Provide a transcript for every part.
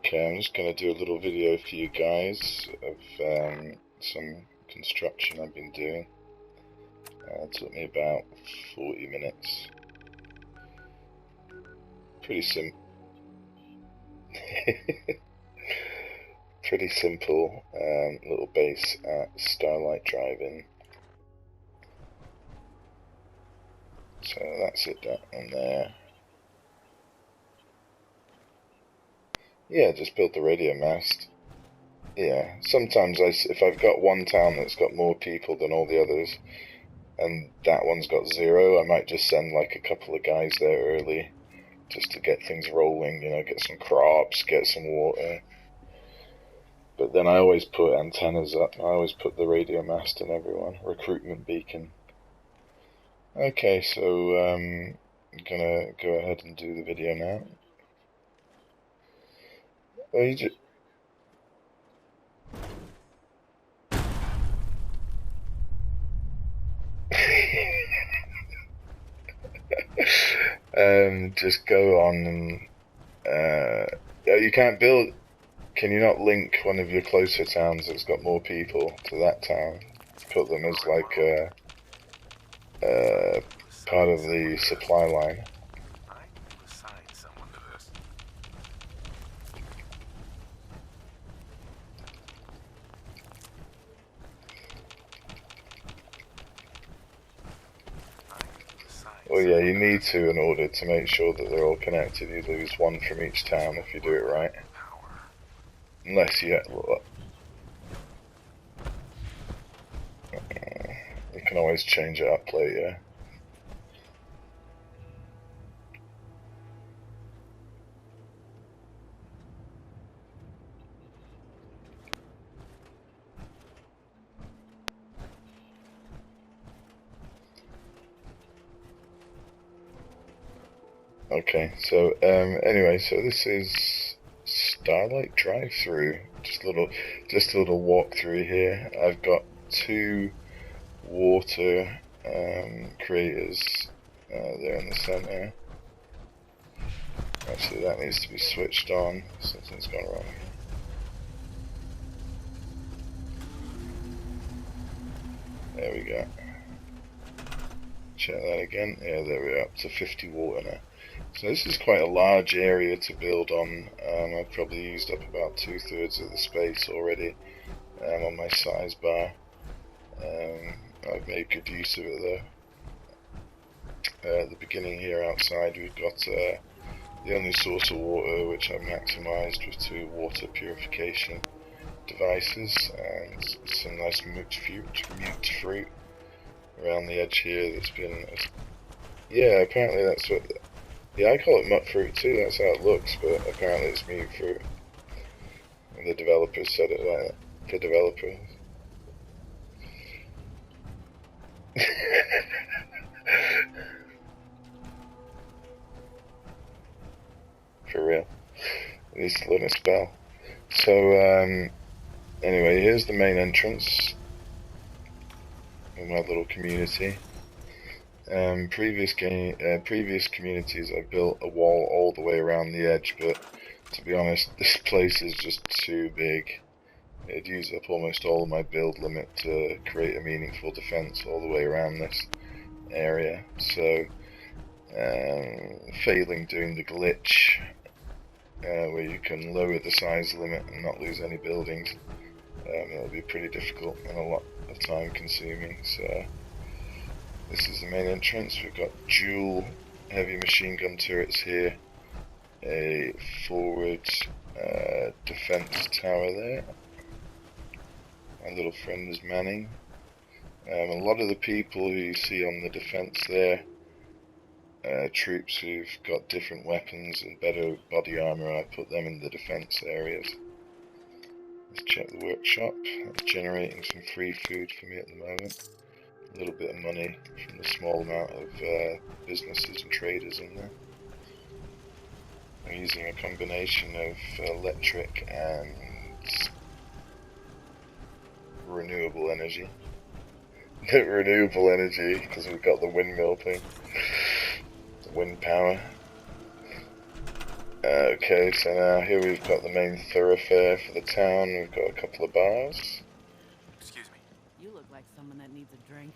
Okay, I'm just going to do a little video for you guys of some construction I've been doing. It took me about 40 minutes. Pretty pretty simple little base at Starlight Drive-In. So that's it down there. Yeah, just build the radio mast. Yeah, sometimes if I've got one town that's got more people than all the others, and that one's got 0, I might just send like a couple of guys there early, just to get things rolling, you know, get some crops, get some water. But then I always put antennas up, I always put the radio mast in everyone, recruitment beacon. Okay, so I'm gonna go ahead and do the video now. Well, you just... just go on and you can't build. Can you not link one of your closer towns that's got more people to that town? Put them as like part of the supply line. Well, yeah, you need to in order to make sure that they're all connected. You lose one from each town if you do it right. Unless you can always change it up later. Okay, so anyway, so this is Starlight drive-through. Just a little walkthrough here. I've got 2 water creators there in the center. Actually, that needs to be switched on. Something's gone wrong here. There we go. Check that again. Yeah, there we are, up to 50 water now. So this is quite a large area to build on. I've probably used up about 2/3 of the space already on my size bar. I've made good use of it though. At the beginning here outside we've got the only source of water which I've maximised with 2 water purification devices and some nice mute fruit around the edge here that's been... Yeah, apparently that's what... Yeah, I call it mutt fruit too, that's how it looks, but apparently it's mute fruit. And the developers said it like that. The developers. For real. At least learn a spell. So, anyway, here's the main entrance of my little community. Previous communities I built a wall all the way around the edge, but to be honest, this place is just too big. It'd use up almost all of my build limit to create a meaningful defense all the way around this area. So, failing doing the glitch, where you can lower the size limit and not lose any buildings, it'll be pretty difficult and a lot of time consuming. So this is the main entrance. We've got dual heavy machine gun turrets here, a forward defense tower there. My little friend is manning. A lot of the people who you see on the defense there, troops who've got different weapons and better body armor, I put them in the defense areas. Let's check the workshop. It's generating some free food for me at the moment. A little bit of money from the small amount of businesses and traders in there. I'm using a combination of electric and renewable energy. Renewable energy, because we've got the windmill thing. The wind power. Okay, so now here we've got the main thoroughfare for the town. We've got a couple of bars. Excuse me. You look like someone that needs a drink.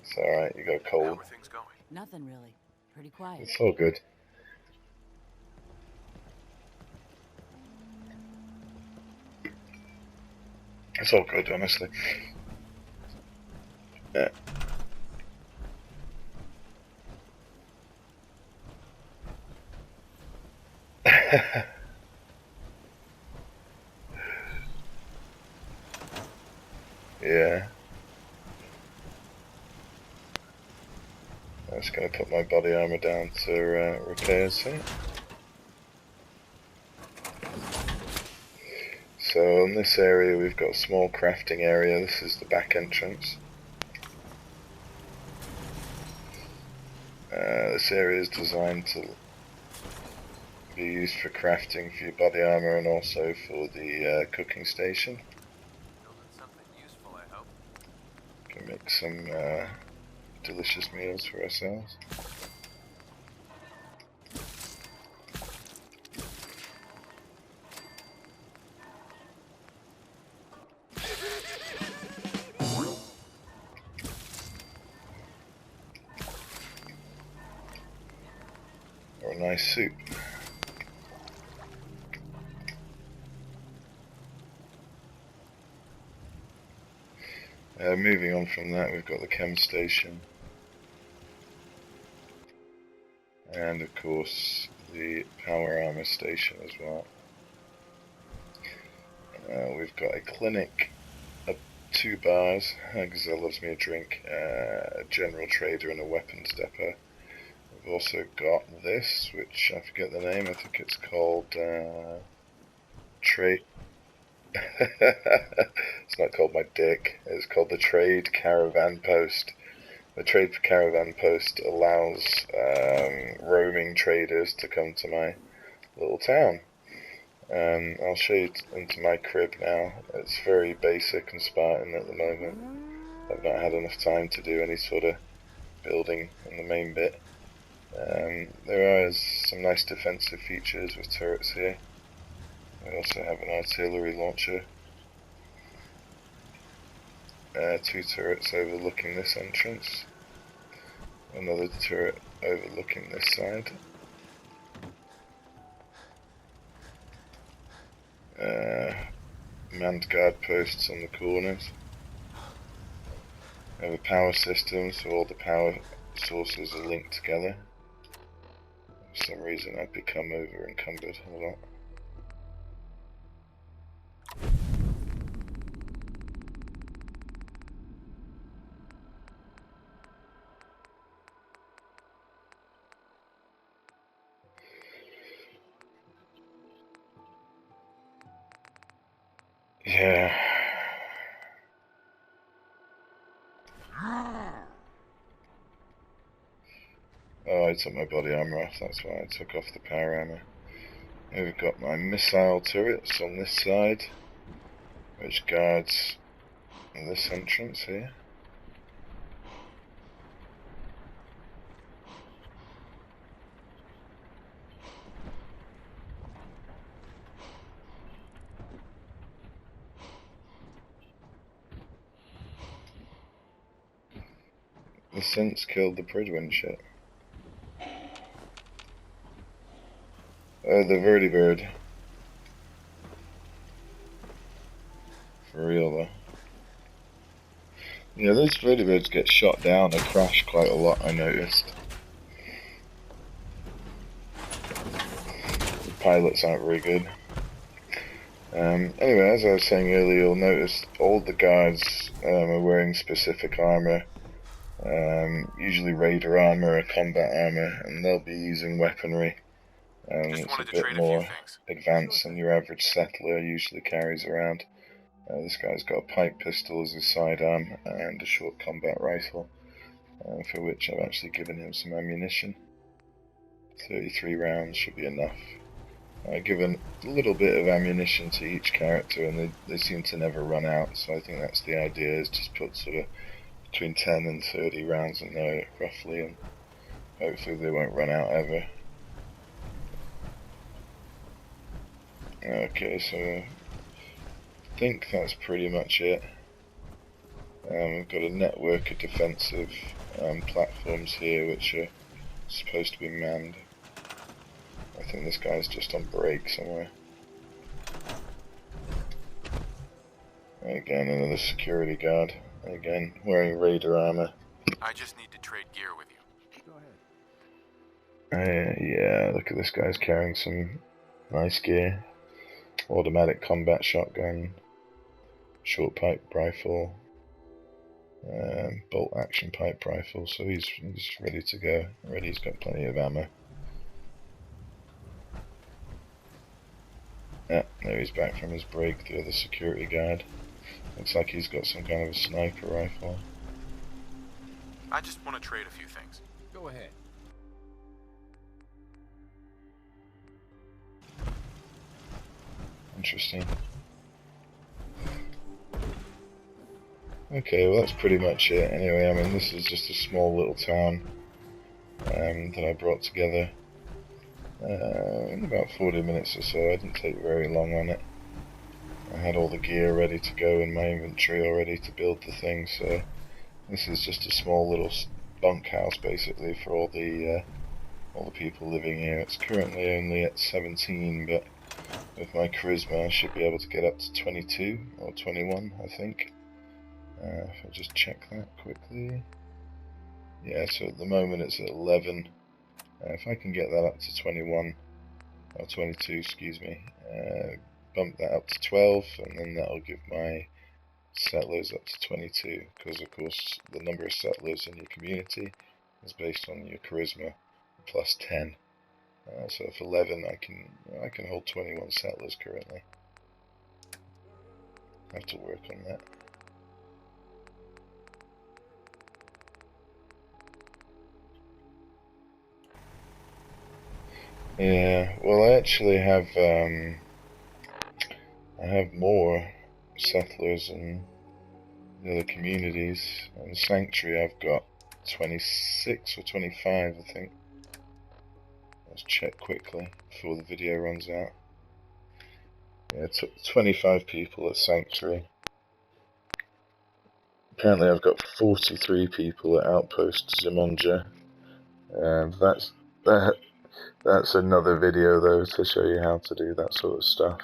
It's alright, you got cold. How are things going? Nothing really. Pretty quiet. It's all good. It's all good, honestly. Yeah. Yeah. I'm just going to put my body armor down to repairs here. So in this area we've got a small crafting area. This is the back entrance. This area is designed to be used for crafting for your body armor and also for the cooking station. Building something useful, I hope. Can make some delicious meals for ourselves. Or a nice soup. Moving on from that, we've got the chem station. And of course, the power armor station as well. We've got a clinic, 2 bars, because that loves me a drink, a general trader and a weapons depot. We've also got this, which I forget the name, I think it's called Trade. It's not called my dick, it's called the Trade Caravan Post. The Trade Caravan Post allows roaming traders to come to my little town. I'll show you into my crib now. It's very basic and Spartan at the moment. I've not had enough time to do any sort of building in the main bit. There are some nice defensive features with turrets here. We also have an artillery launcher. 2 turrets overlooking this entrance. Another turret overlooking this side. Manned guard posts on the corners. We have a power system, so all the power sources are linked together. For some reason I've become over encumbered. Hold on. Yeah. Oh, I took my body armor off, that's why I took off the power armor. Here we've got my missile turrets on this side, which guards this entrance here. The synths killed the Pridwin shit. Oh, the vertibird. For real though. Yeah, those vertibirds get shot down or crash quite a lot, I noticed. The pilots aren't very good. Anyway, as I was saying earlier, you'll notice all the guards are wearing specific armor. Usually raider armor or combat armor, and they'll be using weaponry. It's a bit more advanced than your average settler usually carries around. This guy's got a pipe pistol as his sidearm and a short combat rifle, for which I've actually given him some ammunition. 33 rounds should be enough. I've given a little bit of ammunition to each character, and they seem to never run out, so I think that's the idea, is just put sort of between 10 and 30 rounds in there roughly, and hopefully they won't run out ever. Okay, so I think that's pretty much it. We've got a network of defensive platforms here which are supposed to be manned. I think this guy's just on break somewhere. Again, another security guard. Again, wearing raider armor. I just need to trade gear with you. Go ahead. Yeah, look at this guy's carrying some nice gear. Automatic combat shotgun, short pipe rifle, bolt action pipe rifle, so he's ready to go. Already he's got plenty of ammo. Yeah, there he's back from his break, the other security guard. Looks like he's got some kind of a sniper rifle. I just want to trade a few things. Go ahead. Interesting. Okay, well that's pretty much it. Anyway, I mean this is just a small little town that I brought together in about 40 minutes or so. I didn't take very long on it. I had all the gear ready to go in my inventory already to build the thing, so this is just a small little bunkhouse basically for all the people living here. It's currently only at 17, but with my charisma I should be able to get up to 22 or 21, I think. If I just check that quickly. Yeah, so at the moment it's at 11. If I can get that up to 21, or 22, excuse me, bump that up to 12, and then that'll give my settlers up to 22, because of course the number of settlers in your community is based on your charisma plus 10. So if 11, I can hold 21 settlers currently. I have to work on that. Yeah, well I actually have I have more settlers in the other communities. In Sanctuary I've got 26 or 25, I think. Let's check quickly before the video runs out. Yeah, 25 people at Sanctuary. Apparently I've got 43 people at Outpost Zimonja. That's another video though, to show you how to do that sort of stuff.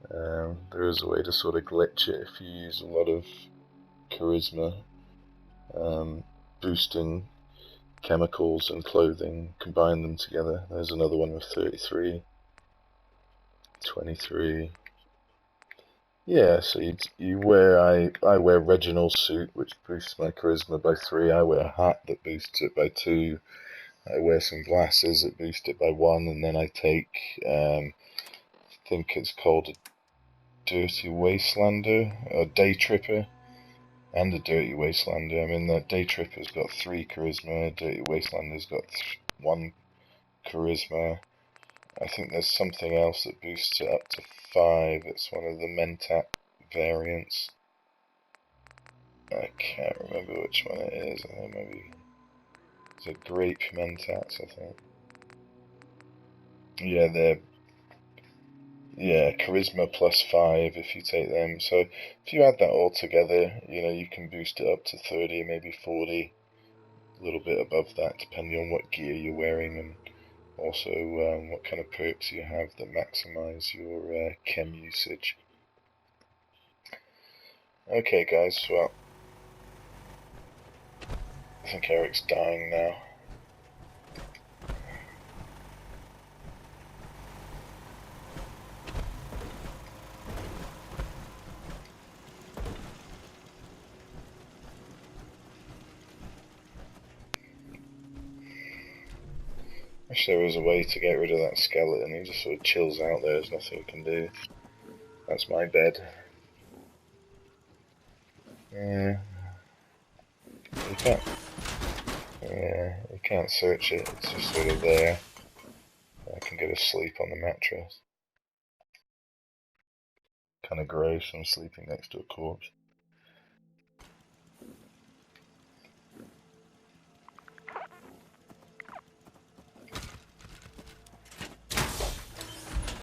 There is a way to sort of glitch it if you use a lot of charisma, boosting chemicals and clothing, combine them together. There's another one with 33, 23. Yeah, so you wear, I wear Reginald's suit, which boosts my charisma by 3. I wear a hat that boosts it by 2. I wear some glasses that boost it by 1, and then I take, I think it's called a Dirty Wastelander, or Day Tripper, and a Dirty Wastelander. I mean, the Day Tripper's got 3 charisma, Dirty Wastelander's got 1 charisma. I think there's something else that boosts it up to 5. It's one of the Mentat variants. I can't remember which one it is. I think maybe it's a Grape Mentats, I think. Yeah, they're charisma plus 5 if you take them. So if you add that all together, you can boost it up to 30, maybe 40, a little bit above that, depending on what gear you're wearing and also what kind of perks you have that maximize your chem usage. Okay guys, well, I think Eric's dying now. Wish there was a way to get rid of that skeleton. He just sort of chills out there, there's nothing you can do. That's my bed. Yeah. You can't search it, it's just sort of there. I can go to sleep on the mattress. Kinda gross, I'm sleeping next to a corpse.